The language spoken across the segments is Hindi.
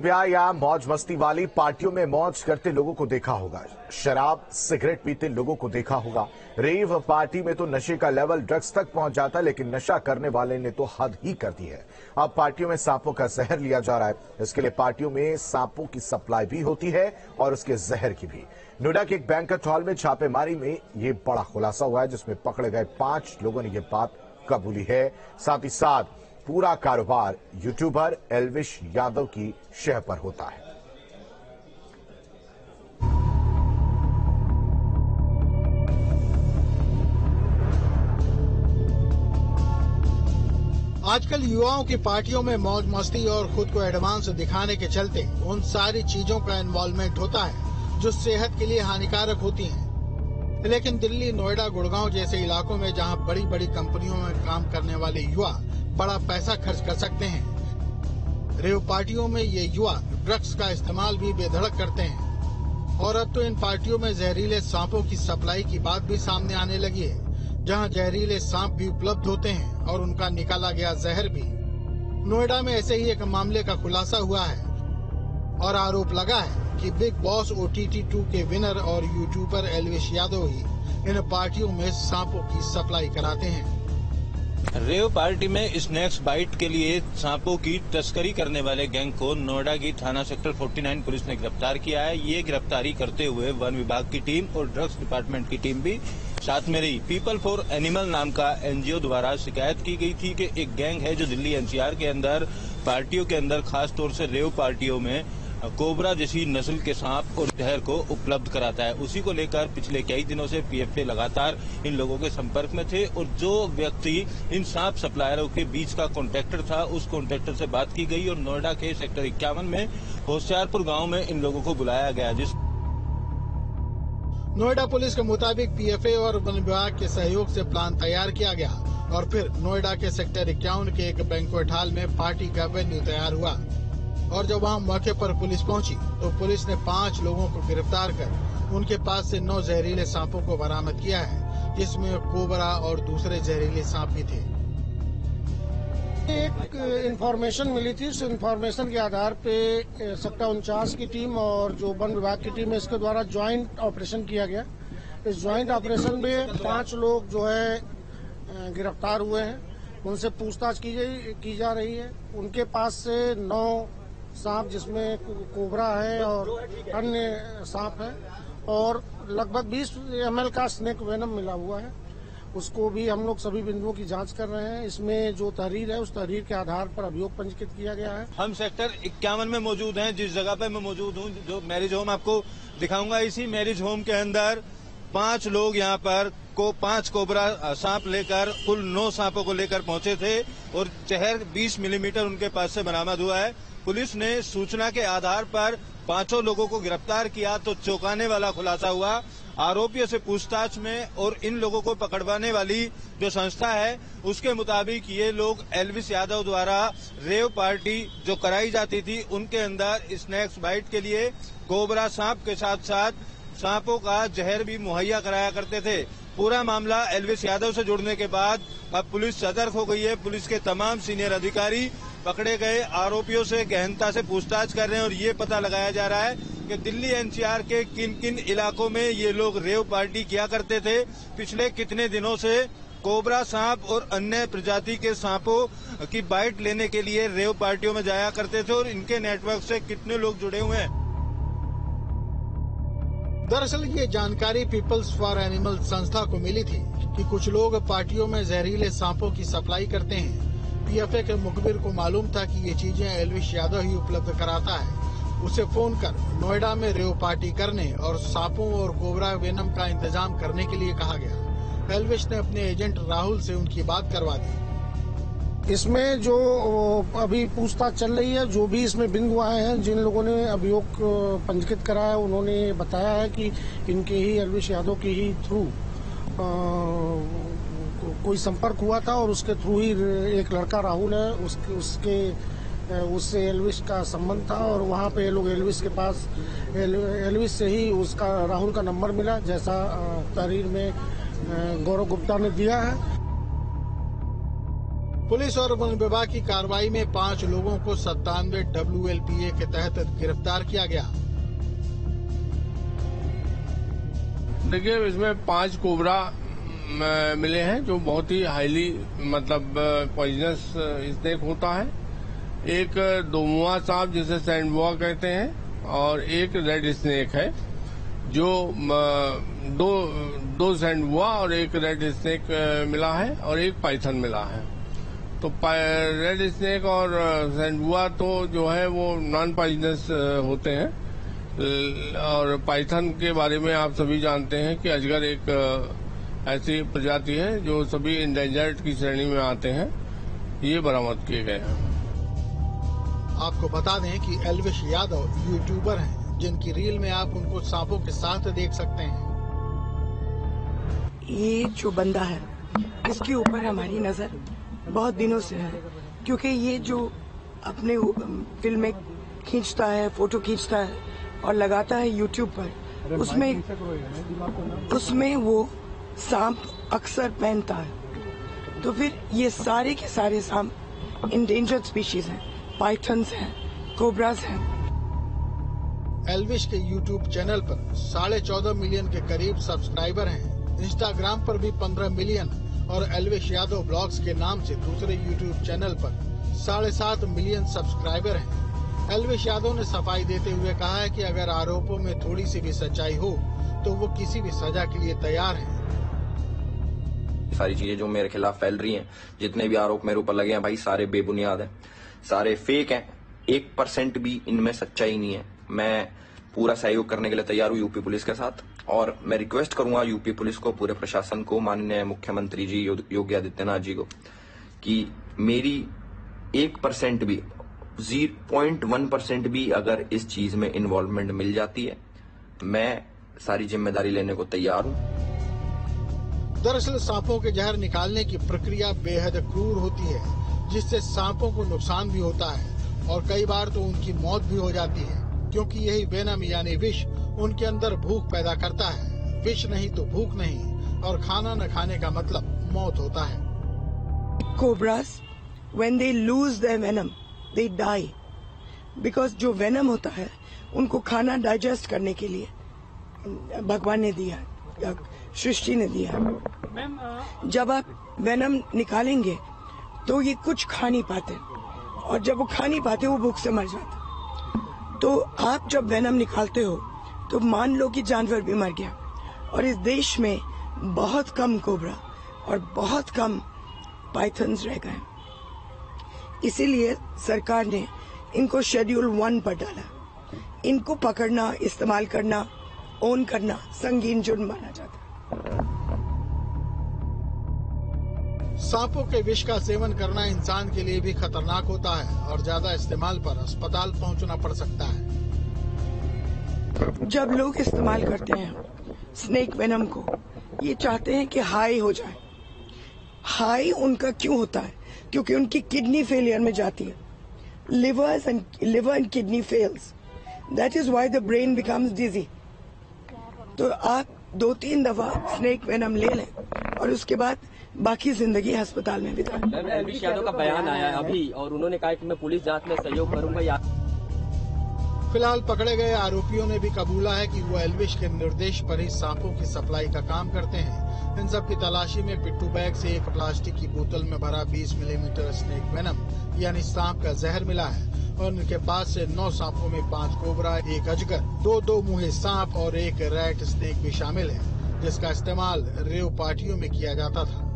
ब्याह या मौज मस्ती वाली पार्टियों में मौज करते लोगों को देखा होगा, शराब सिगरेट पीते लोगों को देखा होगा। रेव पार्टी में तो नशे का लेवल ड्रग्स तक पहुंच जाता है, लेकिन नशा करने वाले ने तो हद ही कर दी है। अब पार्टियों में सांपों का जहर लिया जा रहा है। इसके लिए पार्टियों में सांपों की सप्लाई भी होती है और उसके जहर की भी। नोएडा के एक बैंक्वेट हॉल में छापेमारी में ये बड़ा खुलासा हुआ है, जिसमें पकड़े गए 5 लोगों ने यह बात कबूली है। साथ ही साथ पूरा कारोबार यूट्यूबर एल्विश यादव की शह पर होता है। आजकल युवाओं की पार्टियों में मौज मस्ती और खुद को एडवांस दिखाने के चलते उन सारी चीजों का इन्वॉल्वमेंट होता है जो सेहत के लिए हानिकारक होती हैं। लेकिन दिल्ली, नोएडा, गुड़गांव जैसे इलाकों में जहां बड़ी बड़ी कंपनियों में काम करने वाले युवा बड़ा पैसा खर्च कर सकते हैं, रेव पार्टियों में ये युवा ड्रग्स का इस्तेमाल भी बेधड़क करते हैं। और अब तो इन पार्टियों में जहरीले सांपों की सप्लाई की बात भी सामने आने लगी है, जहां जहरीले सांप भी उपलब्ध होते हैं और उनका निकाला गया जहर भी। नोएडा में ऐसे ही एक मामले का खुलासा हुआ है और आरोप लगा है कि बिग बॉस OTT 2 के विनर और यूट्यूबर एल्विश यादव ही इन पार्टियों में सांपों की सप्लाई कराते हैं। रेव पार्टी में स्नैक्स बाइट के लिए सांपों की तस्करी करने वाले गैंग को नोएडा की थाना सेक्टर 49 पुलिस ने गिरफ्तार किया है। ये गिरफ्तारी करते हुए वन विभाग की टीम और ड्रग्स डिपार्टमेंट की टीम भी साथ में रही। पीपल फॉर एनिमल नाम का NGO द्वारा शिकायत की गई थी कि एक गैंग है जो दिल्ली NCR के अंदर पार्टियों के अंदर खास तौर से रेव पार्टियों में कोबरा जैसी नस्ल के सांप और जहर को उपलब्ध कराता है। उसी को लेकर पिछले कई दिनों से PFA लगातार इन लोगों के संपर्क में थे और जो व्यक्ति इन सांप सप्लायरों के बीच का कॉन्ट्रैक्टर था, उस कॉन्ट्रैक्टर से बात की गई और नोएडा के सेक्टर 51 में होशियारपुर गांव में इन लोगों को बुलाया गया। नोएडा पुलिस के मुताबिक PFA और वन विभाग के सहयोग से प्लान तैयार किया गया और फिर नोएडा के सेक्टर 51 के एक बैंक्वेट हॉल में पार्टी का वेन्यू तैयार हुआ। और जब वहां मौके पर पुलिस पहुंची तो पुलिस ने 5 लोगों को गिरफ्तार कर उनके पास से 9 जहरीले सांपों को बरामद किया है, जिसमें कोबरा और दूसरे जहरीले सांप भी थे। एक इंफॉर्मेशन मिली थी, उस इंफॉर्मेशन के आधार पे सेक्टर 49 की टीम और जो वन विभाग की टीम है, इसके द्वारा ज्वाइंट ऑपरेशन किया गया। इस ज्वाइंट ऑपरेशन में 5 लोग जो है गिरफ्तार हुए हैं, उनसे पूछताछ की जा रही है। उनके पास से 9 सांप जिसमें कोबरा है और अन्य सांप है और लगभग 20 ml का स्नेक वेनम मिला हुआ है। उसको भी हम लोग सभी बिंदुओं की जांच कर रहे हैं। इसमें जो तहरीर है उस तहरीर के आधार पर अभियोग पंजीकृत किया गया है। हम सेक्टर 51 में मौजूद हैं, जिस जगह पे मैं मौजूद हूँ, जो मैरिज होम आपको दिखाऊंगा। इसी मैरिज होम के अंदर 5 लोग यहाँ पर 5 कोबरा सांप लेकर कुल 9 सांपों को लेकर पहुंचे थे और जहर 20 मिलीमीटर उनके पास से बरामद हुआ है। पुलिस ने सूचना के आधार पर 5 लोगों को गिरफ्तार किया तो चौंकाने वाला खुलासा हुआ। आरोपियों से पूछताछ में और इन लोगों को पकड़वाने वाली जो संस्था है उसके मुताबिक ये लोग एल्विश यादव द्वारा रेव पार्टी जो कराई जाती थी उनके अंदर स्नैक्स बाइट के लिए कोबरा सांप के साथ साथ सांपों का जहर भी मुहैया कराया करते थे। पूरा मामला एल्विश यादव से जुड़ने के बाद अब पुलिस सतर्क हो गई है। पुलिस के तमाम सीनियर अधिकारी पकड़े गए आरोपियों से गहनता से पूछताछ कर रहे हैं और ये पता लगाया जा रहा है कि दिल्ली NCR के किन किन इलाकों में ये लोग रेव पार्टी किया करते थे, पिछले कितने दिनों से कोबरा सांप और अन्य प्रजाति के सांपों की बाइट लेने के लिए रेव पार्टियों में जाया करते थे और इनके नेटवर्क से कितने लोग जुड़े हुए हैं। दरअसल ये जानकारी पीपल्स फॉर एनिमल संस्था को मिली थी कि कुछ लोग पार्टियों में जहरीले सांपों की सप्लाई करते हैं। PFA के मुखबिर को मालूम था कि ये चीजें एल्विश यादव ही उपलब्ध कराता है। उसे फोन कर नोएडा में रेव पार्टी करने और सांपों और कोबरा वेनम का इंतजाम करने के लिए कहा गया। एल्विश ने अपने एजेंट राहुल से उनकी बात करवा दी। इसमें जो अभी पूछताछ चल रही है, जो भी इसमें बिंदु आए हैं, जिन लोगों ने अभियोग पंजीकृत कराया उन्होंने बताया है कि इनके ही एल्विश यादव के ही थ्रू कोई संपर्क हुआ था और उसके थ्रू ही एक लड़का राहुल है, उससे एल्विश का संबंध था और वहाँ पे लोग एल्विश के पास एल्विश से ही उसका राहुल का नंबर मिला, जैसा तहरीर में गौरव गुप्ता ने दिया है। पुलिस और वन विभाग की कार्रवाई में 5 लोगों को 97 WLPA के तहत गिरफ्तार किया गया। देखिए, इसमें 5 कोबरा मिले हैं जो बहुत ही हाईली पॉइजनस स्नेक होता है। एक दोमुआ सांप जिसे सैंडबुआ कहते हैं और एक रेड स्नेक है जो दो सैंडबुआ और एक रेड स्नेक मिला है और एक पाइथन मिला है। तो रेड स्नेक और सैंडबुआ तो जो है वो नॉन पॉइजनस होते हैं और पाइथन के बारे में आप सभी जानते हैं कि अजगर एक ऐसी प्रजाति है जो सभी इंडेंजर्ड की श्रेणी में आते हैं। ये बरामद किए गए हैं। आपको बता दें कि एल्विश यादव यूट्यूबर हैं, जिनकी रील में आप उनको सांपों के साथ देख सकते हैं। ये जो बंदा है इसके ऊपर हमारी नजर बहुत दिनों से है, क्योंकि ये जो अपने फिल्में खींचता है, फोटो खींचता है और लगाता है यूट्यूब पर, उसमें वो सांप अक्सर पहनता है। तो फिर ये सारे के सारे सांप इंडेंजर्ड स्पीशीज हैं, पाइथन्स हैं, कोबरास हैं। एल्विश के यूट्यूब चैनल पर 14.5 मिलियन के करीब सब्सक्राइबर हैं। इंस्टाग्राम पर भी 15 मिलियन और एल्विश यादव ब्लॉग्स के नाम से दूसरे यूट्यूब चैनल पर 7.5 मिलियन सब्सक्राइबर हैं। एल्विश यादव ने सफाई देते हुए कहा है कि अगर आरोपों में थोड़ी सी भी सच्चाई हो तो वो किसी भी सजा के लिए तैयार हैं। सारी चीजें जो मेरे खिलाफ फैल रही हैं, जितने भी आरोप मेरे ऊपर लगे हैं भाई, सारे बेबुनियाद हैं, सारे फेक हैं। 1% भी इनमें सच्चाई नहीं है। मैं पूरा सहयोग करने के लिए तैयार हूँ यूपी पुलिस के साथ और मैं रिक्वेस्ट करूंगा यूपी पुलिस को, पूरे प्रशासन को, माननीय मुख्यमंत्री जी योगी आदित्यनाथ जी को, कि मेरी 1% भी 0.1% भी अगर इस चीज में इन्वॉल्वमेंट मिल जाती है, मैं सारी जिम्मेदारी लेने को तैयार हूँ। दरअसल सांपों के जहर निकालने की प्रक्रिया बेहद क्रूर होती है, जिससे सांपों को नुकसान भी होता है और कई बार तो उनकी मौत भी हो जाती है, क्योंकि यही वेनम यानी विष उनके अंदर भूख पैदा करता है। विष नहीं तो भूख नहीं, और खाना न खाने का मतलब मौत होता है। Cobras, when they lose their venom, they die, because जो वेनम होता है उनको खाना डाइजेस्ट करने के लिए भगवान ने दिया या सृष्टि ने दिया। जब आप वेनम निकालेंगे तो ये कुछ खा नहीं पाते, और जब वो खा नहीं पाते वो भूख से मर जाते। तो आप जब वेनम निकालते हो तो मान लो कि जानवर भी मर गया, और इस देश में बहुत कम कोबरा और बहुत कम पाइथन्स रह गए। इसीलिए सरकार ने इनको शेड्यूल 1 पर डाला। इनको पकड़ना, इस्तेमाल करना, ओन करना संगीन जुर्म माना जाता है। सांपों के विष का सेवन करना इंसान के लिए भी खतरनाक होता है और ज्यादा इस्तेमाल पर अस्पताल पहुंचना पड़ सकता है। जब लोग इस्तेमाल करते हैं स्नेक वेनम को, ये चाहते हैं कि हाई हो जाए। हाई उनका क्यों होता है? क्योंकि उनकी किडनी फेलियर में जाती है। Liver and kidney fails, that is why the brain becomes dizzy. तो आप 2-3 दफा स्नेक वेनम ले लें और उसके बाद बाकी जिंदगी अस्पताल में बिताएं। एल्विश यादव का बयान आया है अभी, और उन्होंने कहा कि मैं पुलिस जांच में सहयोग करूंगा। फिलहाल पकड़े गए आरोपियों ने भी कबूला है कि वो एल्विश के निर्देश पर ही सांपों की सप्लाई का काम करते हैं। इन सब की तलाशी में पिट्ठू बैग से एक प्लास्टिक की बोतल में भरा 20 मिलीमीटर स्नेक वेनम यानी सांप का जहर मिला है, और इनके पास से 9 सांपों में 5 कोबरा, 1 अजगर, 2 मुँहे सांप और 1 रैट स्नेक भी शामिल है, जिसका इस्तेमाल रेव पार्टियों में किया जाता था।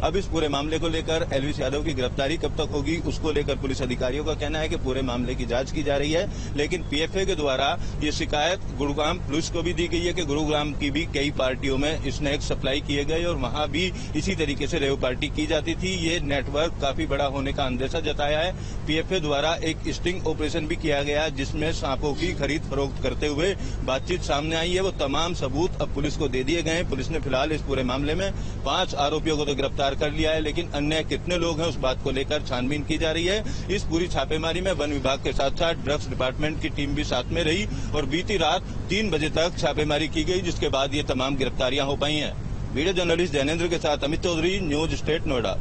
अब इस पूरे मामले को लेकर एल्विश यादव की गिरफ्तारी कब तक होगी, उसको लेकर पुलिस अधिकारियों का कहना है कि पूरे मामले की जांच की जा रही है। लेकिन पीएफए के द्वारा ये शिकायत गुरुग्राम पुलिस को भी दी गई है कि गुरुग्राम की भी कई पार्टियों में स्नैक सप्लाई किए गए और वहां भी इसी तरीके से रेव पार्टी की जाती थी। ये नेटवर्क काफी बड़ा होने का अंदेशा जताया है। पीएफए द्वारा एक स्टिंग ऑपरेशन भी किया गया, जिसमें सांपों की खरीद फरोख्त करते हुए बातचीत सामने आई है। वो तमाम सबूत अब पुलिस को दे दिए गए हैं। पुलिस ने फिलहाल इस पूरे मामले में 5 आरोपियों को तो गिरफ्तार कर लिया है, लेकिन अन्य कितने लोग हैं उस बात को लेकर छानबीन की जा रही है। इस पूरी छापेमारी में वन विभाग के साथ साथ ड्रग्स डिपार्टमेंट की टीम भी साथ में रही और बीती रात 3 बजे तक छापेमारी की गई, जिसके बाद ये तमाम गिरफ्तारियां हो पाई हैं। वीडियो जर्नलिस्ट जैनेन्द्र के साथ अमित चौधरी, न्यूज स्टेट नोएडा।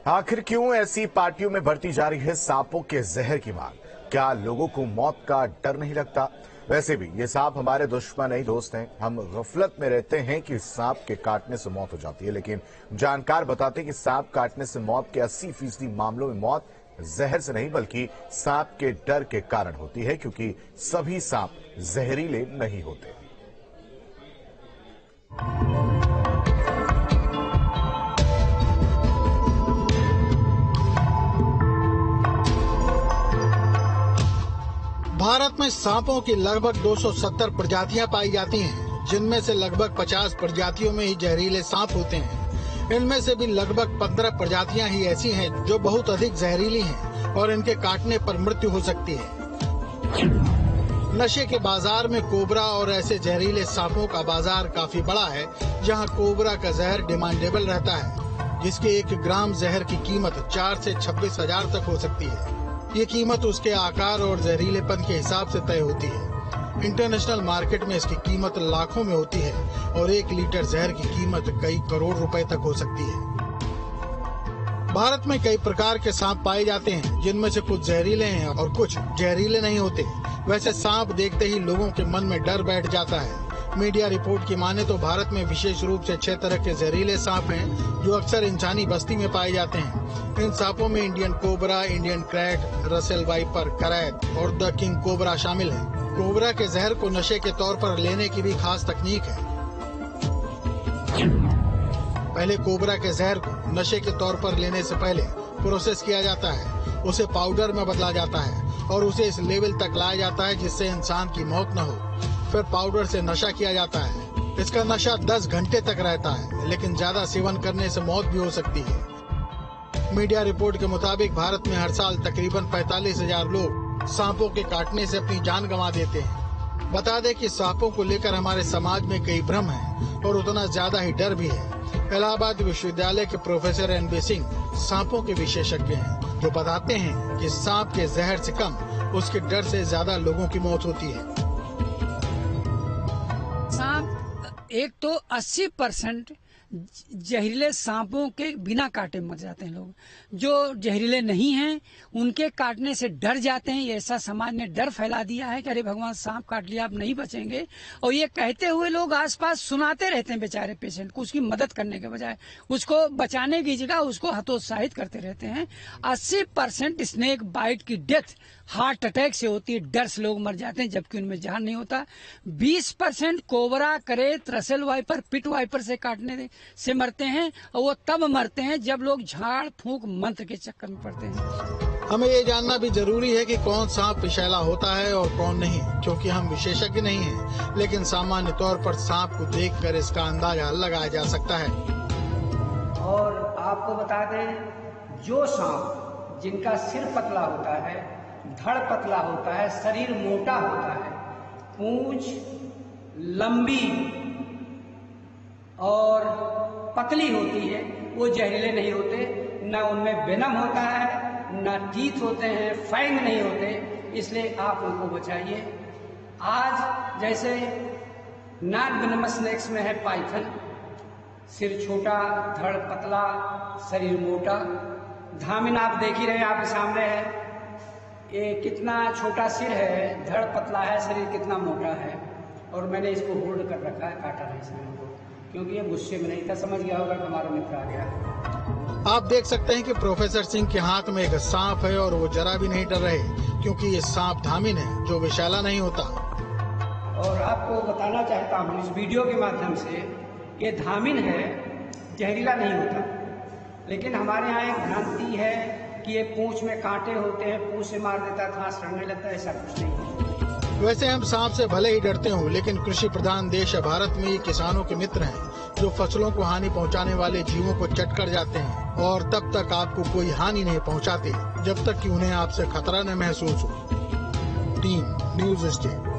आखिर क्यों ऐसी पार्टियों में बढ़ती जा रही है सांपों के जहर की मांग? क्या लोगों को मौत का डर नहीं लगता? वैसे भी ये सांप हमारे दुश्मन नहीं दोस्त हैं। हम गफलत में रहते हैं कि सांप के काटने से मौत हो जाती है, लेकिन जानकार बताते हैं कि सांप काटने से मौत के 80% मामलों में मौत जहर से नहीं बल्कि सांप के डर के कारण होती है, क्योंकि सभी सांप जहरीले नहीं होते। भारत में सांपों की लगभग 270 प्रजातियां पाई जाती हैं, जिनमें से लगभग 50 प्रजातियों में ही जहरीले सांप होते हैं। इनमें से भी लगभग 15 प्रजातियां ही ऐसी हैं जो बहुत अधिक जहरीली हैं और इनके काटने पर मृत्यु हो सकती है। नशे के बाजार में कोबरा और ऐसे जहरीले सांपों का बाजार काफी बड़ा है, जहां कोबरा का जहर डिमांडेबल रहता है, जिसके 1 ग्राम जहर की कीमत 4 से 26 हजार तक हो सकती है। ये कीमत उसके आकार और जहरीलेपन के हिसाब से तय होती है। इंटरनेशनल मार्केट में इसकी कीमत लाखों में होती है और 1 लीटर जहर की कीमत कई करोड़ रुपए तक हो सकती है। भारत में कई प्रकार के सांप पाए जाते हैं, जिनमें से कुछ जहरीले हैं और कुछ जहरीले नहीं होते। वैसे सांप देखते ही लोगों के मन में डर बैठ जाता है। मीडिया रिपोर्ट की माने तो भारत में विशेष रूप से 6 तरह के जहरीले सांप हैं, जो अक्सर इंसानी बस्ती में पाए जाते हैं। इन सांपों में Indian cobra, Indian krait, Russell viper, करैत और द किंग कोबरा शामिल है। कोबरा के जहर को नशे के तौर पर लेने की भी खास तकनीक है। पहले कोबरा के जहर को नशे के तौर पर लेने से पहले प्रोसेस किया जाता है, उसे पाउडर में बदला जाता है और उसे इस लेवल तक लाया जाता है जिससे इंसान की मौत न हो। फिर पाउडर से नशा किया जाता है। इसका नशा 10 घंटे तक रहता है, लेकिन ज्यादा सेवन करने से मौत भी हो सकती है। मीडिया रिपोर्ट के मुताबिक भारत में हर साल तकरीबन 45,000 लोग सांपों के काटने से अपनी जान गंवा देते हैं। बता दें कि सांपों को लेकर हमारे समाज में कई भ्रम हैं और उतना ज्यादा ही डर भी है। इलाहाबाद विश्वविद्यालय के प्रोफेसर NB सिंह सांपों के विशेषज्ञ हैं, जो बताते हैं कि सांप के जहर से कम उसके डर से ज्यादा लोगों की मौत होती है। सांप एक तो 80% जहरीले सांपों के बिना काटे मर जाते हैं लोग। जो जहरीले नहीं हैं उनके काटने से डर जाते हैं। ऐसा समाज ने डर फैला दिया है कि अरे भगवान सांप काट लिया, आप नहीं बचेंगे। और ये कहते हुए लोग आसपास सुनाते रहते हैं बेचारे पेशेंट को, उसकी मदद करने के बजाय उसको बचाने की जगह उसको हतोत्साहित करते रहते हैं। 80% स्नेक बाइट की डेथ हार्ट अटैक से होती है, डर से लोग मर जाते हैं जबकि उनमें जान नहीं होता। 20% कोबरा, करेत, रसेल वाइपर, पिट वाइपर से काटने से मरते हैं और वो तब मरते हैं जब लोग झाड़ फूंक मंत्र के चक्कर में पड़ते हैं। हमें ये जानना भी जरूरी है कि कौन सांप विषैला होता है और कौन नहीं, क्योंकि हम विशेषज्ञ नहीं हैं, लेकिन सामान्य तौर पर सांप को देखकर इसका अंदाजा लगाया जा सकता है। और आपको बता दें, जो सांप जिनका सिर पतला होता है, धड़ पतला होता है, शरीर मोटा होता है, पूंछ लंबी और पतली होती है, वो जहरीले नहीं होते। न उनमें वेनम होता है, न टीथ होते हैं, फैंग नहीं होते, इसलिए आप उनको बचाइए। आज जैसे नॉन वेनमस स्नेक्स में है पाइथन, सिर छोटा, धड़ पतला, शरीर मोटा। धामिन आप देख ही रहे हैं, आपके सामने है। ये कितना छोटा सिर है, धड़ पतला है, शरीर कितना मोटा है। और मैंने इसको होल्ड कर रखा है, काटा नहीं इसने हमको, क्योंकि ये गुस्से में नहीं था, समझ गया होगा कि हमारा मित्र आ गया। आप देख सकते हैं कि प्रोफेसर सिंह के हाथ में एक सांप है और वो जरा भी नहीं डर रहे, क्योंकि ये सांप धामिन है जो विषैला नहीं होता। और आपको बताना चाहता हूँ इस वीडियो के माध्यम से, ये धामिन है, जहरीला नहीं होता। लेकिन हमारे यहाँ एक भ्रांति है कि ये पूंछ में कांटे होते हैं, पूंछ से मार देता था, सड़ने लगता है, ऐसा कुछ नहीं है। वैसे हम सांप से भले ही डरते हों, लेकिन कृषि प्रधान देश है भारत में, ये किसानों के मित्र हैं, जो फसलों को हानि पहुंचाने वाले जीवों को चट कर जाते हैं और तब तक आपको कोई हानि नहीं पहुंचाते जब तक कि उन्हें आपसे खतरा न महसूस हो। Team news state.